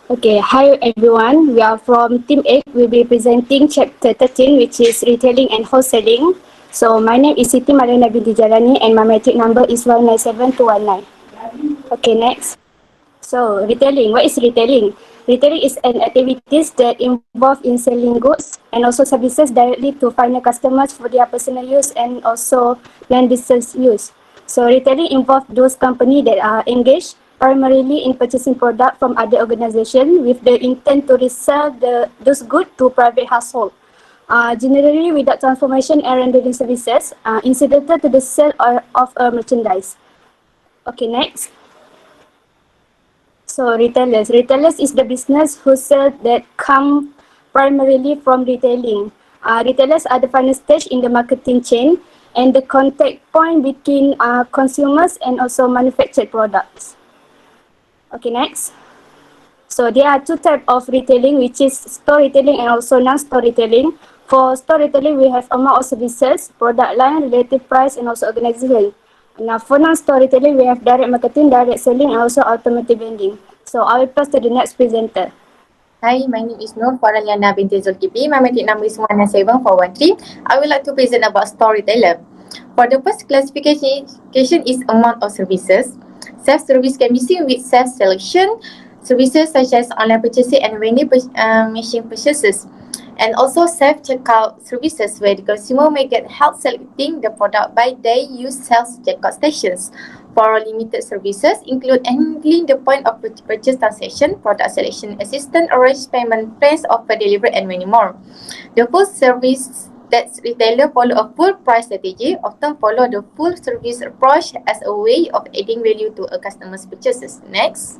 Okay, hi everyone. We are from Team 8. We'll be presenting chapter 13, which is retailing and wholesaling. So my name is Siti Marliana binti Jalani and my matric number is 197219. Okay, next. So retailing, what is retailing? Retailing is an activities that involve in selling goods and also services directly to final customers for their personal use and also non-business use. So retailing involves those companies that are engaged primarily in purchasing product from other organizations with the intent to resell those goods to private household. Generally without transformation and rendering services incidental to the sale of a merchandise. Okay, next. So retailers. Retailers is the business who sell that come primarily from retailing. Retailers are the final stage in the marketing chain and the contact point between consumers and also manufactured products. Okay, next. So there are two types of retailing, which is store retailing and also non-store retailing. For store retailing, we have amount of services, product line, relative price, and also organization. Now, for non-store retailing, we have direct marketing, direct selling, and also automatic vending. So I will pass to the next presenter. Hi, my name is Marliana binti ZOLKIPLEE. My matric number is 197413. I would like to present about store retailer. For the first classification is amount of services. Self-service can be seen with self-selection, services such as online purchasing and vending machine purchases, and also self-checkout services where the consumer may get help selecting the product by they use self-checkout stations. For limited services include handling the point of purchase transaction, product selection assistant, arrange payment plans, offer delivery, and many more. The full service that retailer follow a full price strategy often follow the full service approach as a way of adding value to a customer's purchases. Next.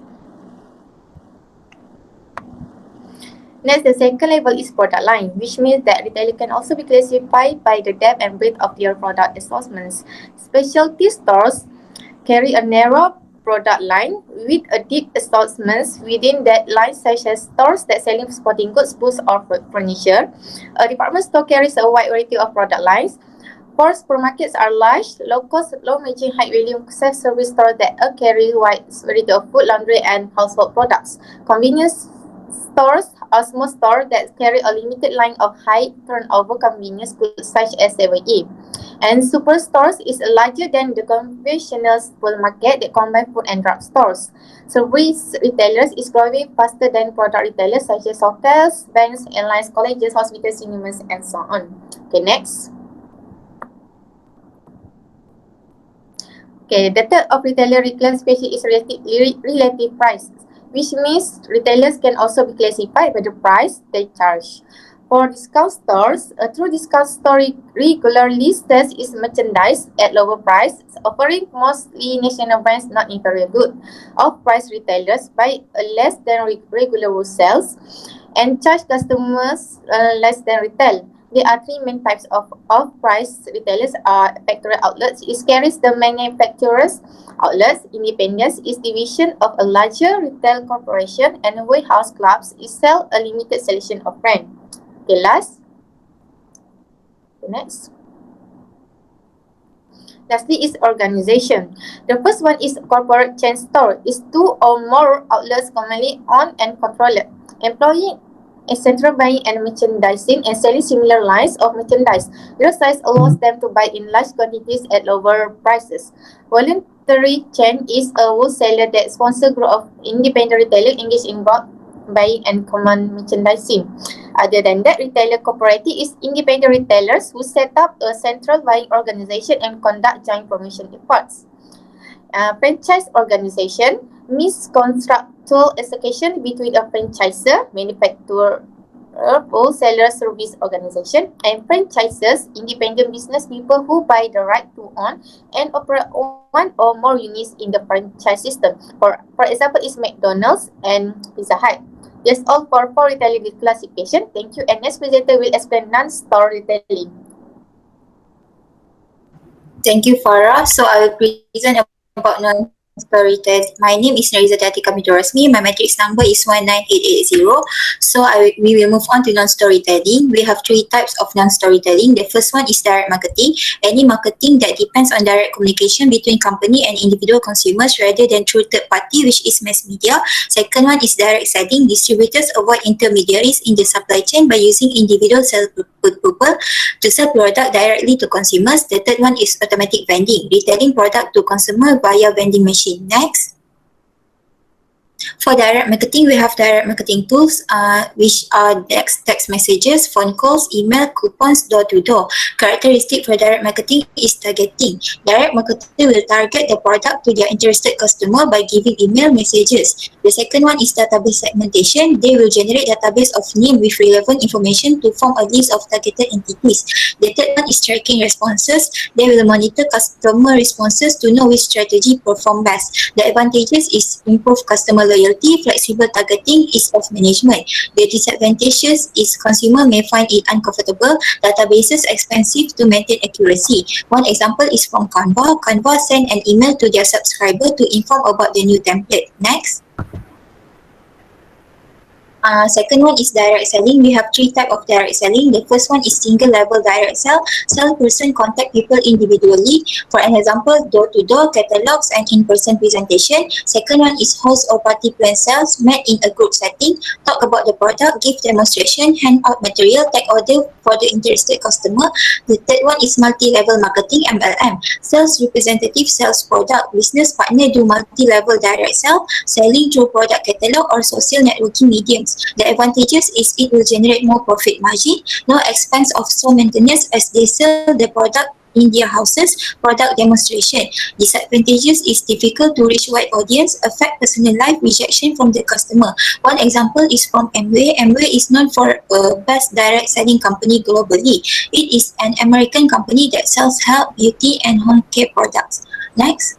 Next, the second level is product line, which means that retailer can also be classified by the depth and breadth of their product assortments. Specialty stores carry a narrow product line with a deep assortments within that line, such as stores that selling sporting goods, books, or furniture. A department store carries a wide variety of product lines. For supermarkets are large, low-cost, low-margin, high-volume self-service stores that carry wide variety of food, laundry, and household products. Convenience stores are small stores that carry a limited line of high turnover convenience goods such as 7E. And superstores is larger than the conventional supermarket that combine food and drug stores. Service retailers is growing faster than product retailers such as hotels, banks, airlines, colleges, hospitals, cinemas, and so on. Okay, next. Okay, the third of retailer reclassification is relative price, which means retailers can also be classified by the price they charge. For discount stores, a true discount store regularly sells its merchandise at lower price, offering mostly national brands, not inferior good. Off-price retailers buy less than regular sales and charge customers less than retail. There are three main types of off-price retailers are factory outlets. It carries the manufacturer's outlets. Independence is division of a larger retail corporation, and warehouse clubs is sell a limited selection of brand. Okay, last. Next. Lastly is organization. The first one is corporate chain store. It's two or more outlets commonly owned and controlled, employing a central buying and merchandising and selling similar lines of merchandise. Their size allows them to buy in large quantities at lower prices. Voluntary chain is a wholesaler that sponsors group of independent retailers engaged in bulk buying and common merchandising. Other than that, retailer cooperative is independent retailers who set up a central buying organization and conduct joint promotion efforts. Franchise organization means contractual association between a franchisor, manufacturer, wholesaler service organization, and franchisers, independent business people who buy the right to own and operate one or more units in the franchise system. For example, is McDonald's and Pizza Hut. That's all for retailing classification. Thank you. And next presenter will explain non-store retailing. Thank you, Farah. So I will present about non-store Storytelling. My name is NURZIESHA ROSMI. My matrix number is 19880. So we will move on to non-storytelling. We have three types of non-storytelling. The first one is direct marketing. Any marketing that depends on direct communication between company and individual consumers rather than through third party, which is mass media. Second one is direct selling. Distributors avoid intermediaries in the supply chain by using individual salespeople to sell product directly to consumers. The third one is automatic vending. Retailing product to consumer via vending machine. Next. For direct marketing, we have direct marketing tools, which are text messages, phone calls, email, coupons, door-to-door. Characteristic for direct marketing is targeting. Direct marketer will target the product to their interested customer by giving email messages. The second one is database segmentation. They will generate database of name with relevant information to form a list of targeted entities. The third one is tracking responses. They will monitor customer responses to know which strategy perform best. The advantages is improved customer loyalty, flexible targeting, ease of management. The disadvantages is consumer may find it uncomfortable, databases expensive to maintain accuracy. One example is from Canva. Canva sent an email to their subscriber to inform about the new template. Next. Second one is direct selling. We have three types of direct selling. The first one is single level direct sell. Salesperson contact people individually. For an example, door-to-door, catalogs, and in-person presentation. Second one is host or party plan sales, met in a group setting. Talk about the product, give demonstration, hand out material, take order for the interested customer. The third one is multi-level marketing, MLM. Sales representative sells product. Business partner do multi-level direct sell, selling through product catalog or social networking mediums. The advantages is it will generate more profit margin, no expense of store maintenance as they sell the product in their houses, product demonstration. Disadvantages is difficult to reach wide audience, affect personal life, rejection from the customer. One example is from Amway. Amway is known for best direct selling company globally. It is an American company that sells health, beauty and home care products. Next.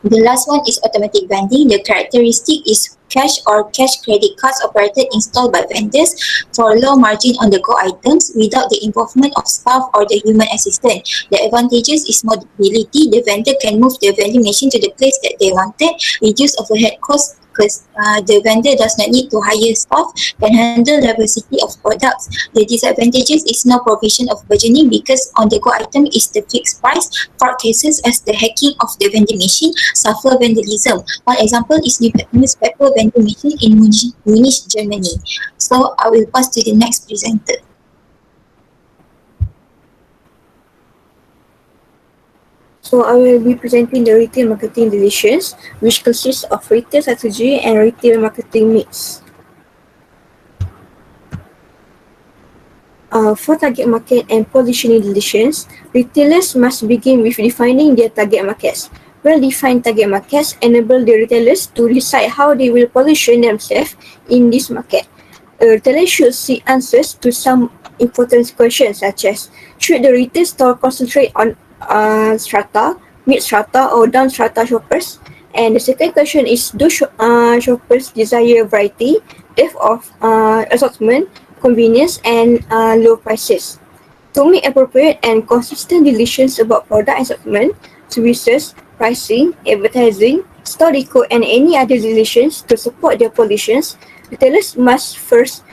The last one is automatic vending. The characteristic is cash or cash credit cards operated installed by vendors for low margin on the go items without the involvement of staff or the human assistant. The advantages is mobility. The vendor can move the vending machine to the place that they wanted, reduce overhead costs because the vendor does not need to hire staff, can handle diversity of products. The disadvantages is no provision of budgeting because on the go item is the fixed price. For cases as the hacking of the vending machine suffer vandalism. One example is newspaper vending machine in Munich, Germany. So I will pass to the next presenter. So I will be presenting the retail marketing decisions, which consists of retail strategy and retail marketing mix. For target market and positioning decisions, retailers must begin with defining their target markets. Well-defined target markets enable the retailers to decide how they will position themselves in this market. A retailer should seek answers to some important questions such as, should the retail store concentrate on strata, mid strata or down strata shoppers? And the second question is, do shoppers desire variety, depth of assortment, convenience and low prices? To make appropriate and consistent decisions about product assortment, services, pricing, advertising, store decor and any other decisions to support their positions, retailers must first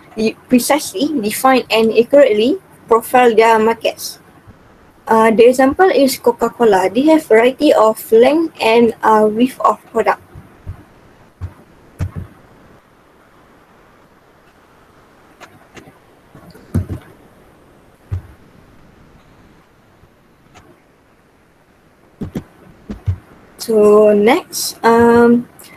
precisely define and accurately profile their markets. The example is Coca-Cola. They have variety of length and width of product. So next,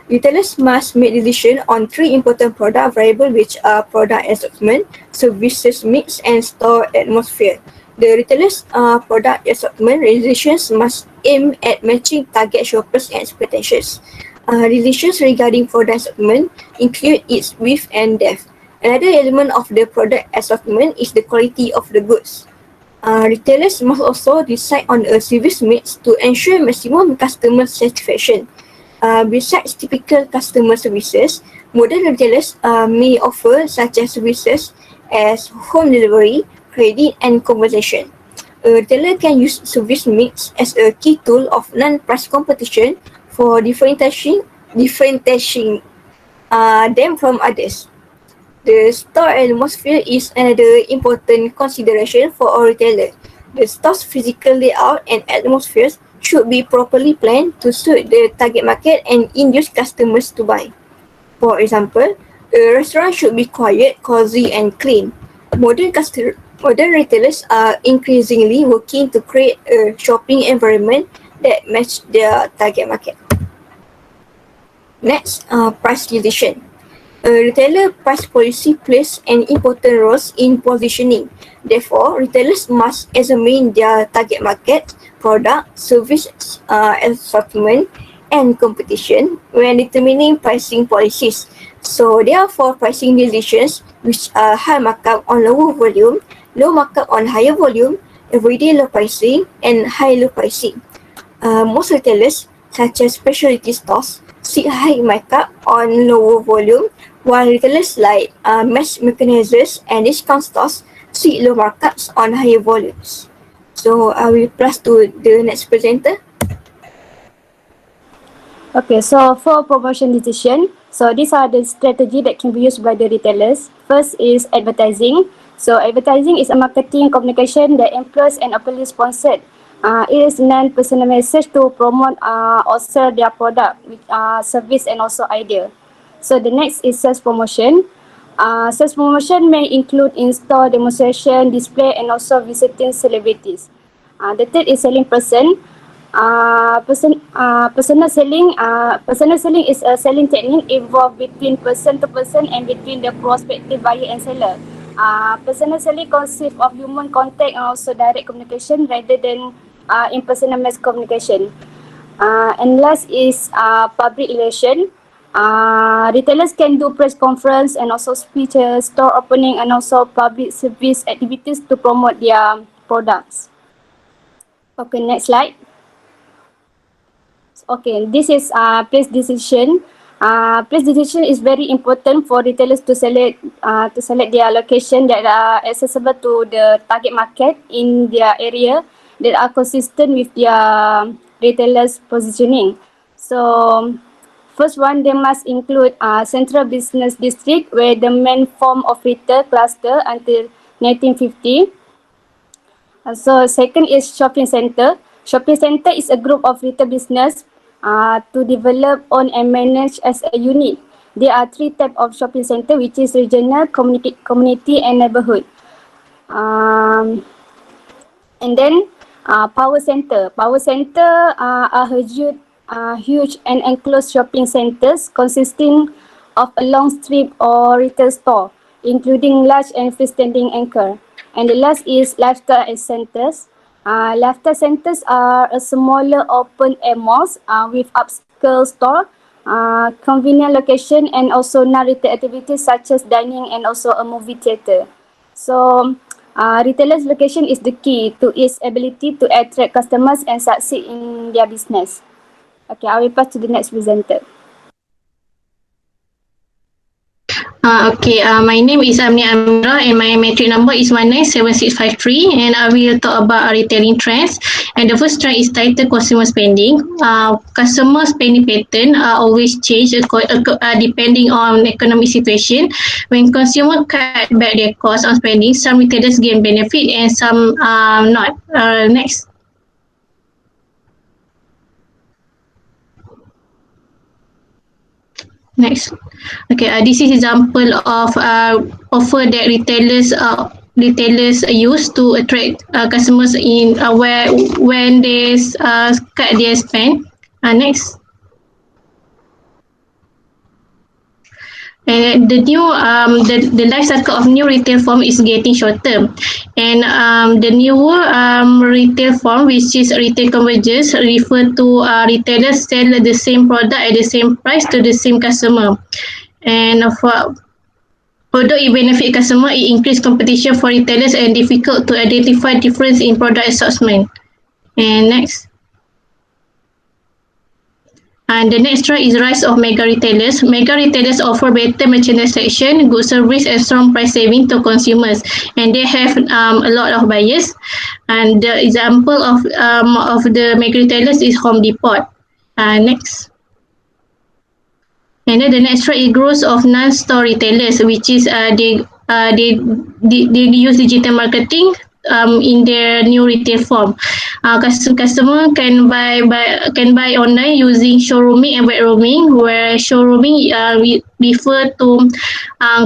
retailers must make decision on three important product variables, which are product assortment, services mix, and store atmosphere. The retailers' product assortment decisions must aim at matching target shoppers' expectations. Decisions regarding product assortment include its width and depth. Another element of the product assortment is the quality of the goods. Retailers must also decide on a service mix to ensure maximum customer satisfaction. Besides typical customer services, modern retailers may offer such as services as home delivery, credit and conversation. A retailer can use service mix as a key tool of non-price competition for differentiating them from others. The store atmosphere is another important consideration for a retailer. The store's physical layout and atmosphere should be properly planned to suit the target market and induce customers to buy. For example, a restaurant should be quiet, cozy, and clean. Modern retailers are increasingly working to create a shopping environment that matches their target market. Next, price decision. A retailer price policy plays an important role in positioning. Therefore, retailers must examine their target market, product, service assortment, and competition when determining pricing policies. So, therefore, pricing decisions which are high markup on lower volume, low markup on higher volume, everyday low pricing, and high low pricing. Most retailers, such as specialty stores, seek high markup on lower volume, while retailers like mass mechanizers and discount stores seek low markups on higher volumes. So I will pass to the next presenter. Okay, so for promotion decision, so these are the strategy that can be used by the retailers. First is advertising. So advertising is a marketing communication that employs and openly sponsored. It is non-personal message to promote or sell their product, service and also idea. So the next is sales promotion. Sales promotion may include in-store demonstration, display and also visiting celebrities. The third is selling person. Personal selling is a selling technique involved between person to person and between the prospective buyer and seller. Personal selling consists of human contact and also direct communication rather than impersonal mass communication. And last is public relation. Retailers can do press conference and also speeches, store opening and also public service activities to promote their products. Okay, next slide. Okay, this is place decision. Place decision is very important for retailers to select their location that are accessible to the target market in their area that are consistent with their retailers positioning. So first one, they must include central business district where the main form of retail cluster until 1950. So second is shopping center. Shopping center is a group of retail business to develop, own and manage as a unit. There are three types of shopping center, which is regional, community and neighborhood. And then power center. Power center are huge and enclosed shopping centers consisting of a long strip or retail store, including large and freestanding anchor. And the last is lifestyle centers. Lifestyle centers are a smaller open air malls with upscale store, convenient location and also non-retail activities such as dining and also a movie theatre. So retailers' location is the key to its ability to attract customers and succeed in their business. Okay, I will pass to the next presenter. My name is AMIRAH and my metric number is 197653 and I will talk about retailing trends. And the first trend is tighter consumer spending. Customer spending pattern always change depending on economic situation. When consumers cut back their cost on spending, some retailers gain benefit and some not. Next. Next. Okay, this is example of offer that retailers use to attract customers in when they cut their spend. Next. And the new the life cycle of new retail form is getting shorter, and the newer retail form, which is retail convergence, refer to retailers sell the same product at the same price to the same customer, and although it benefit customer, it increase competition for retailers and difficult to identify difference in product assortment. And next. And the next trend is rise of mega retailers. Mega retailers offer better merchandise selection, good service and strong price saving to consumers. And they have a lot of buyers. And the example of the mega retailers is Home Depot. Next. And then the next one is growth of non-store retailers, which is they use digital marketing in their new retail form. Customer can buy online using showrooming and web roaming, where showrooming we refer to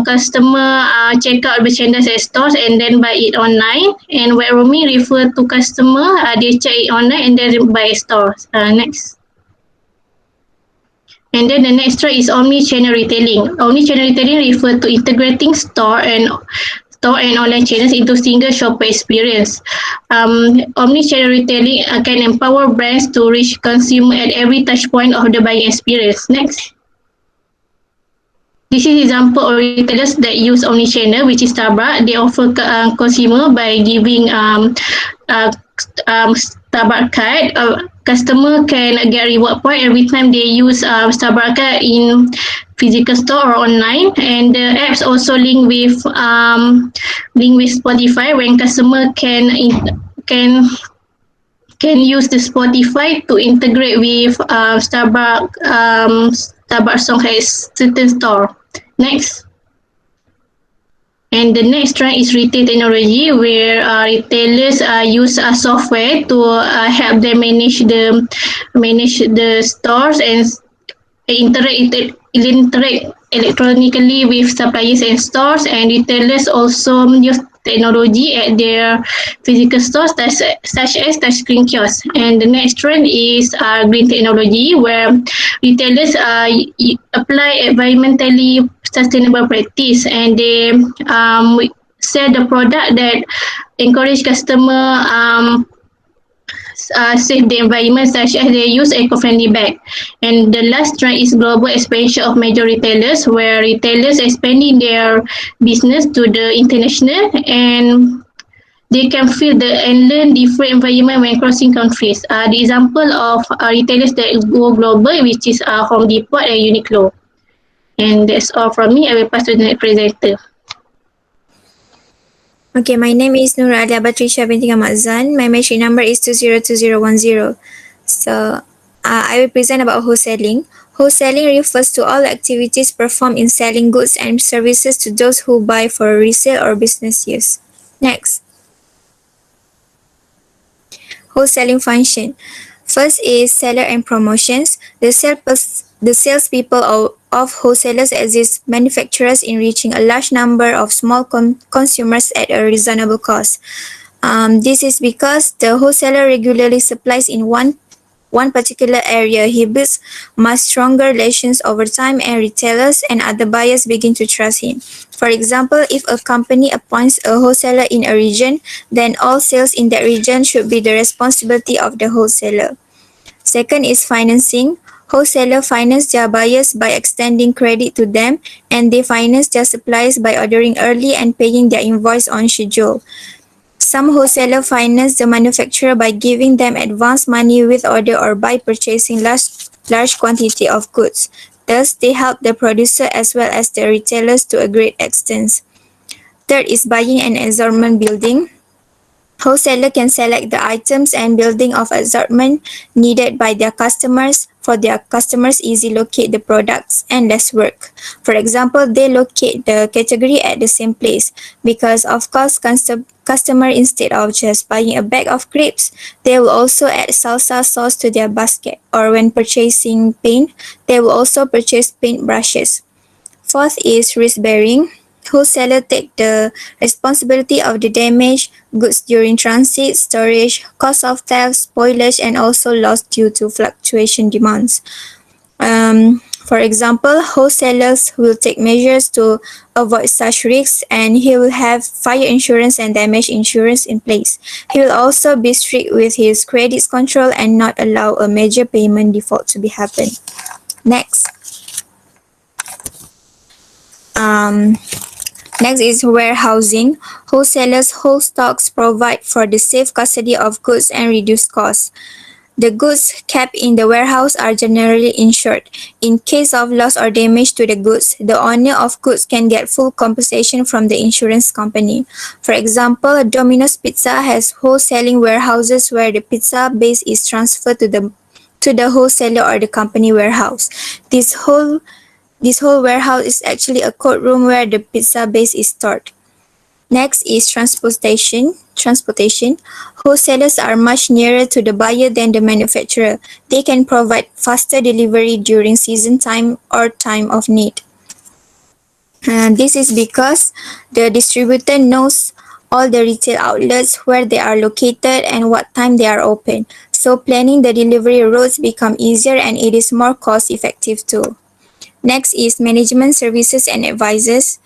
customer check out merchandise at stores and then buy it online, and web roaming refer to customer they check it online and then buy at stores. Next. And then the next one is omni-channel retailing. Omni-channel retailing refers to integrating store and online channels into single shopper experience. Omni-channel retailing can empower brands to reach consumer at every touch point of the buying experience. Next. This is example of retailers that use omni-channel, which is Starbucks. They offer consumer by giving Starbucks card. Customer can get reward point every time they use Starbucks card in physical store or online, and the apps also link with Spotify, when customer can use the Spotify to integrate with Starbucks song has certain store. Next. And the next one is retail technology, where retailers use software to help them manage the stores and interact electronically with suppliers and stores. And retailers also use technology at their physical stores such as touchscreen kiosks. And the next trend is green technology, where retailers apply environmentally sustainable practice, and they sell the product that encourage customer save the environment, such as they use eco-friendly bag. And the last trend is global expansion of major retailers, where retailers expanding their business to the international, and they can feel and learn different environment when crossing countries. The example of retailers that go global, which is Home Depot and Uniqlo. And that's all from me. I will pass to the next presenter. Okay, my name is NURAINI BATRISYA binti GHAMADZAN. My matric number is 202010. So, I will present about wholesaling. Wholesaling refers to all activities performed in selling goods and services to those who buy for resale or business use. Next. Wholesaling function. First is seller and promotions. The salespeople of wholesalers assist manufacturers in reaching a large number of small consumers at a reasonable cost. This is because the wholesaler regularly supplies in one particular area. He builds much stronger relations over time, and retailers and other buyers begin to trust him. For example, if a company appoints a wholesaler in a region, then all sales in that region should be the responsibility of the wholesaler. Second is financing. Wholesaler finance their buyers by extending credit to them, and they finance their suppliers by ordering early and paying their invoice on schedule. Some wholesaler finance the manufacturer by giving them advance money with order or by purchasing large quantity of goods. Thus, they help the producer as well as the retailers to a great extent. Third is buying and assortment building. Wholesaler can select the items and building of assortment needed by their customers. For their customers, easy locate the products and less work. For example, they locate the category at the same place because, of course, customer, instead of just buying a bag of grapes, they will also add salsa sauce to their basket. Or when purchasing paint, they will also purchase paint brushes. Fourth is risk bearing. Wholesaler take the responsibility of the damaged goods during transit, storage, cost of theft, spoilage, and also loss due to fluctuation demands. For example, wholesalers will take measures to avoid such risks, and he will have fire insurance and damage insurance in place. He will also be strict with his credit control and not allow a major payment default to be happen. Next. Next is warehousing. Wholesalers hold stocks, provide for the safe custody of goods and reduce costs. The goods kept in the warehouse are generally insured. In case of loss or damage to the goods, the owner of goods can get full compensation from the insurance company. For example, Domino's Pizza has wholesaling warehouses where the pizza base is transferred to the to the wholesaler or the company warehouse. This whole warehouse is actually a cold room where the pizza base is stored. Next is transportation. Wholesalers are much nearer to the buyer than the manufacturer. They can provide faster delivery during season time or time of need. This is because the distributor knows all the retail outlets, where they are located and what time they are open. So planning the delivery routes become easier and it is more cost effective too. Next is management services and advisors.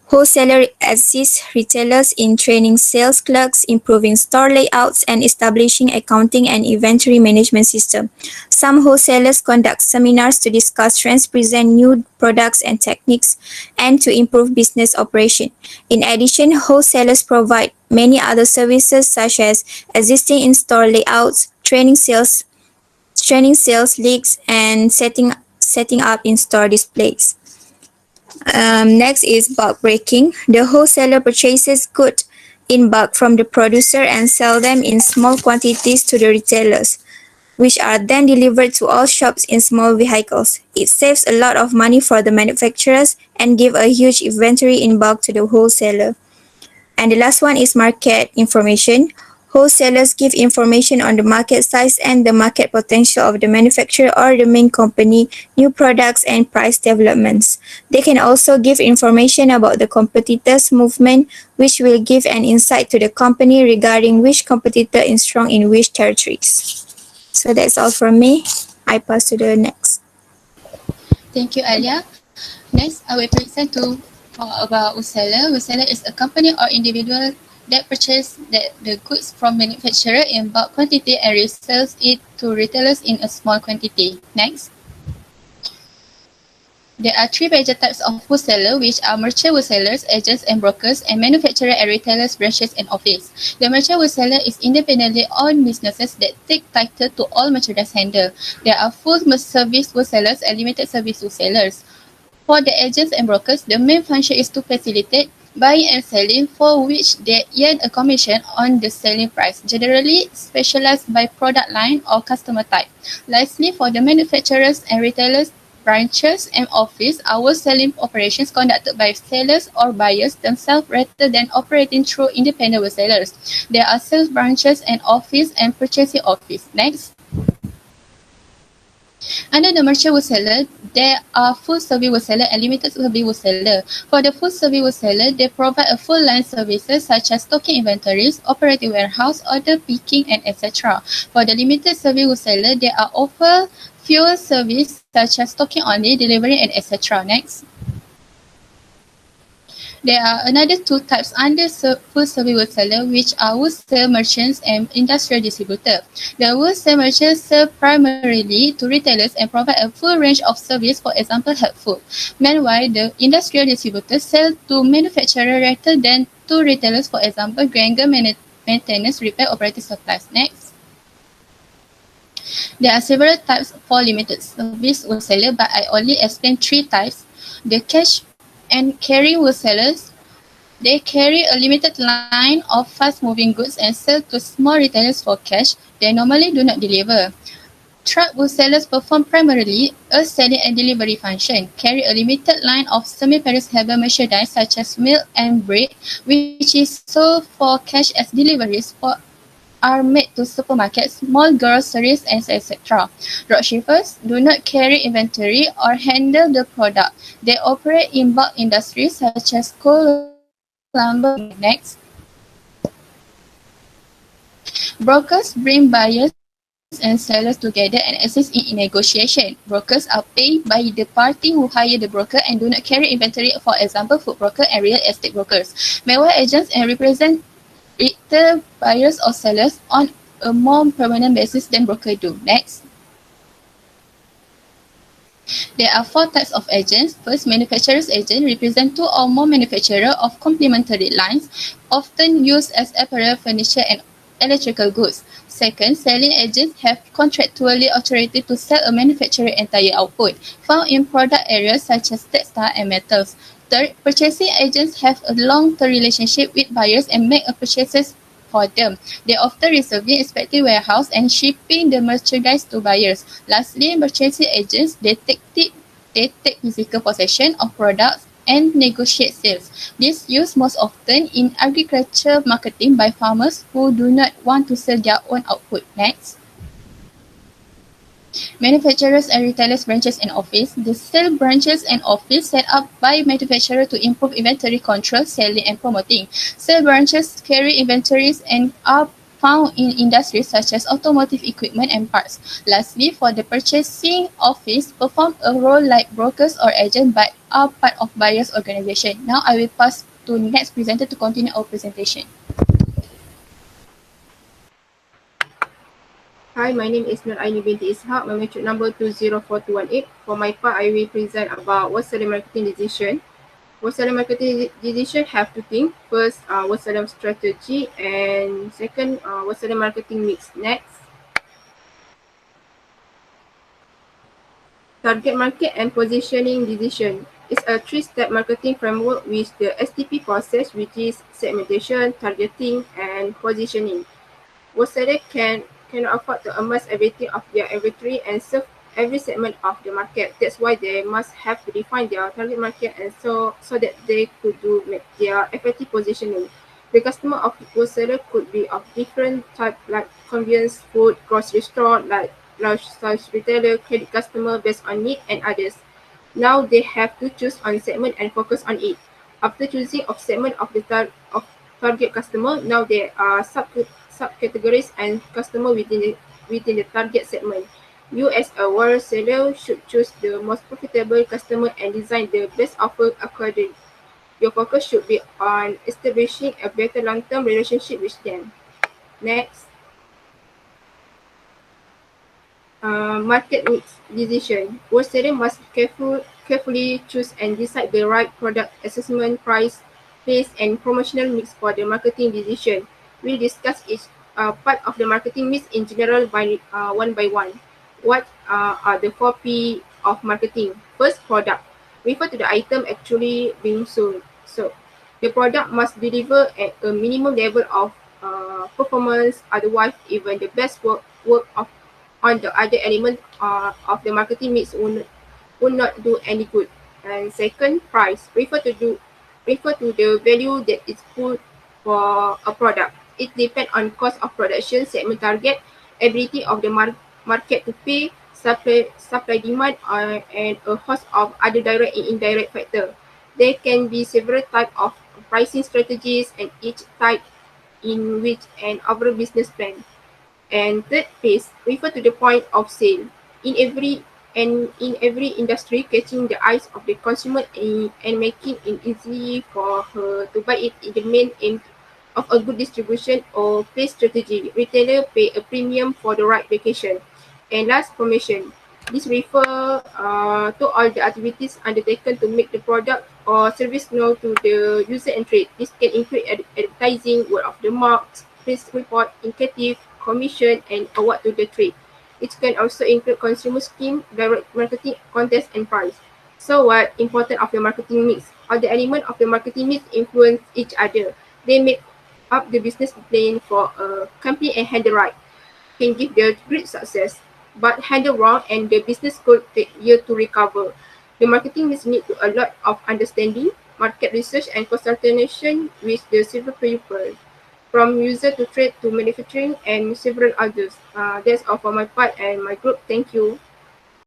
Wholesaler assists retailers in training sales clerks, improving store layouts, and establishing accounting and inventory management system. Some wholesalers conduct seminars to discuss trends, present new products and techniques, and to improve business operation. In addition, wholesalers provide many other services such as assisting in store layouts, training sales leagues, and setting up in-store displays. Next is bulk breaking. The wholesaler purchases goods in bulk from the producer and sell them in small quantities to the retailers, which are then delivered to all shops in small vehicles. It saves a lot of money for the manufacturers and give a huge inventory in bulk to the wholesaler. And the last one is market information. Wholesalers give information on the market size and the market potential of the manufacturer or the main company, new products and price developments. They can also give information about the competitors' movement, which will give an insight to the company regarding which competitor is strong in which territories. So that's all from me. I pass to the next. Thank you, Alia. Next, I will present to about wholesaler. Wholesaler is a company or individual that purchases the goods from manufacturer in bulk quantity and resells it to retailers in a small quantity. Next. There are three major types of wholesaler, which are merchant wholesalers, agents and brokers, and manufacturer and retailers, branches and office. The merchant wholesaler is independently owned businesses that take title to all merchandise handled. There are full service wholesalers and limited service wholesalers. For the agents and brokers, the main function is to facilitate buying and selling, for which they earn a commission on the selling price, generally specialized by product line or customer type. Lastly, for the manufacturers and retailers, branches and office are selling operations conducted by sellers or buyers themselves rather than operating through independent wholesalers. There are sales branches and office and purchasing office. Next. Under the merchant wholesaler, there are full service wholesaler and limited service wholesaler. For the full service wholesaler, they provide a full line services such as stocking inventories, operating warehouse, order picking, and etc. For the limited service wholesaler, they are offer fewer service such as stocking only, delivery, and etc. Next. There are another two types under full service wholesaler, which are wholesale merchants and industrial distributor. The wholesale merchants sell primarily to retailers and provide a full range of service, for example, health food. Meanwhile, the industrial distributors sell to manufacturers rather than to retailers, for example, granger, maintenance, repair, operating supplies. Next. There are several types for limited service wholesaler, but I only explain three types. The cash and carry wholesalers, they carry a limited line of fast-moving goods and sell to small retailers for cash. They normally do not deliver. Truck wholesalers perform primarily a selling and delivery function, carry a limited line of semi-perishable merchandise such as milk and bread, which is sold for cash as deliveries are made to supermarkets, small groceries, and etc. Dropshippers do not carry inventory or handle the product. They operate in bulk industries such as coal, lumber. Next. Brokers bring buyers and sellers together and assist in negotiation. Brokers are paid by the party who hire the broker and do not carry inventory, for example, food broker and real estate brokers. Meanwhile, agents and represent retail buyers or sellers on a more permanent basis than brokers do. Next. There are four types of agents. First, manufacturer's agent represent two or more manufacturers of complementary lines, often used as apparel, furniture, and electrical goods. Second, selling agents have contractually authority to sell a manufacturer's entire output, found in product areas such as textile and metals. Third, purchasing agents have a long-term relationship with buyers and make purchases for them. They often reserving expected warehouse and shipping the merchandise to buyers. Lastly, purchasing agents, they take physical possession of products and negotiate sales. This used most often in agriculture marketing by farmers who do not want to sell their own output. Next. Manufacturers and retailers branches and office. The sale branches and office set up by manufacturer to improve inventory control, selling and promoting. Sale branches carry inventories and are found in industries such as automotive equipment and parts. Lastly, for the purchasing office, perform a role like brokers or agent but are part of buyers' organization. Now I will pass to next presenter to continue our presentation. Hi, my name is NURAINI binti ISHAK, my matric number 204218. For my part, I will present about wholesaling marketing decision. Wholesaling marketing decision have two things. First, wholesaling strategy, and second, wholesaling marketing mix. Next. Target market and positioning decision is a three-step marketing framework with the STP process, which is segmentation, targeting, and positioning. Wholesaler cannot afford to amass everything of their inventory and serve every segment of the market. That's why they must have to define their target market and so that they could do their effective positioning. The customer of wholesaler could be of different type like convenience food, grocery store, like large size retailer, credit customer based on need and others. Now they have to choose on segment and focus on it. After choosing of segment of the target customer, now there are subcategories and customer within the target segment. You as a wholesaler should choose the most profitable customer and design the best offer accordingly. Your focus should be on establishing a better long-term relationship with them. Next. Market mix decision. Wholesaler must carefully choose and decide the right product assessment, price, place, and promotional mix for the marketing decision. We'll discuss each part of the marketing mix in general one by one. What are the 4P of marketing? First, product. Refer to the item actually being sold. So, the product must deliver at a minimum level of performance. Otherwise, even the best work on the other element of the marketing mix will not do any good. And second, price. Refer to the value that is put for a product. It depends on cost of production, segment target, ability of the market to pay, supply demand, and a host of other direct and indirect factors. There can be several types of pricing strategies, and each type in which an overall business plan. And third phase, refer to the point of sale. In every industry, catching the eyes of the consumer and making it easy for her to buy it is the main aim of a good distribution or place strategy. Retailer pay a premium for the right location. And last, promotion. This refer to all the activities undertaken to make the product or service known to the user and trade. This can include advertising, word of the mouth, press report, indicative, commission, and award to the trade. It can also include consumer scheme, direct marketing, contest, and price. So what important of the marketing mix? All the elements of the marketing mix influence each other. They make up the business plan for a company, and handle right can give the great success, but handle wrong and the business could take years to recover. The marketing mix need to a lot of understanding, market research, and consultation with the several people, from user to trade to manufacturing and several others. That's all for my part and my group. Thank you.